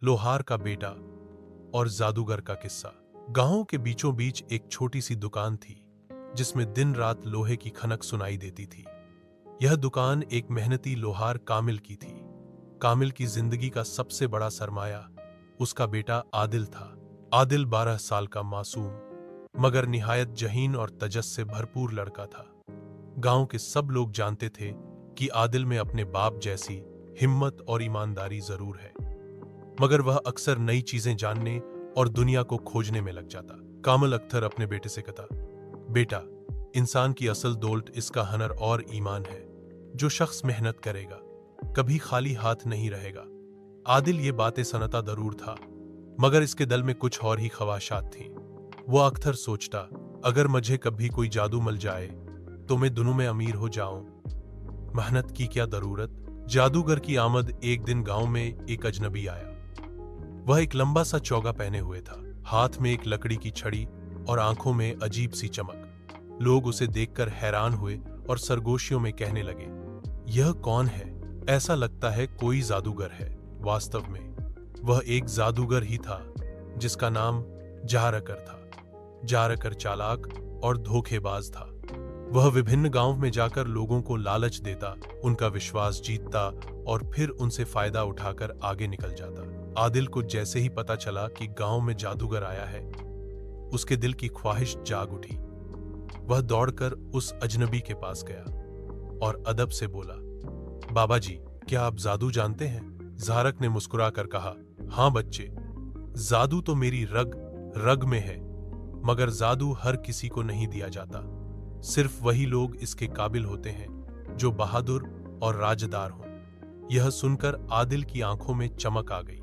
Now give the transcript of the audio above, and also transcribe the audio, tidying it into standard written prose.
लोहार का बेटा और जादूगर का किस्सा। गांव के बीचों बीच एक छोटी सी दुकान थी जिसमें दिन रात लोहे की खनक सुनाई देती थी। यह दुकान एक मेहनती लोहार कामिल की थी। कामिल की जिंदगी का सबसे बड़ा सरमाया उसका बेटा आदिल था। आदिल 12 साल का मासूम मगर निहायत जहीन और तजस से भरपूर लड़का था। गांव के सब लोग जानते थे कि आदिल में अपने बाप जैसी हिम्मत और ईमानदारी जरूर है, मगर वह अक्सर नई चीजें जानने और दुनिया को खोजने में लग जाता। कामिल अख्तर अपने बेटे से कहता, बेटा, इंसान की असल दौलत इसका हनर और ईमान है। जो शख्स मेहनत करेगा कभी खाली हाथ नहीं रहेगा। आदिल ये बातें सनता जरूर था, मगर इसके दिल में कुछ और ही ख्वाहिशात थीं। वह अक्सर सोचता, अगर मुझे कभी कोई जादू मिल जाए तो मैं दोनों में अमीर हो जाऊं। मेहनत की क्या जरूरत। जादूगर की आमद। एक दिन गांव में एक अजनबी आया। वह एक लंबा सा चौगा पहने हुए था, हाथ में एक लकड़ी की छड़ी और आंखों में अजीब सी चमक। लोग उसे देखकर हैरान हुए और सरगोशियों में कहने लगे, यह कौन है? ऐसा लगता है कोई जादूगर है। वास्तव में वह एक जादूगर ही था जिसका नाम जारकर था। जारकर चालाक और धोखेबाज था। वह विभिन्न गांव में जाकर लोगों को लालच देता, उनका विश्वास जीतता और फिर उनसे फायदा उठाकर आगे निकल जाता। आदिल को जैसे ही पता चला कि गांव में जादूगर आया है, उसके दिल की ख्वाहिश जाग उठी। वह दौड़कर उस अजनबी के पास गया और अदब से बोला, बाबा जी, क्या आप जादू जानते हैं? जारक ने मुस्कुराकर कहा, हाँ बच्चे, जादू तो मेरी रग रग में है, मगर जादू हर किसी को नहीं दिया जाता। सिर्फ वही लोग इसके काबिल होते हैं जो बहादुर और राजदार हों। यह सुनकर आदिल की आंखों में चमक आ गई।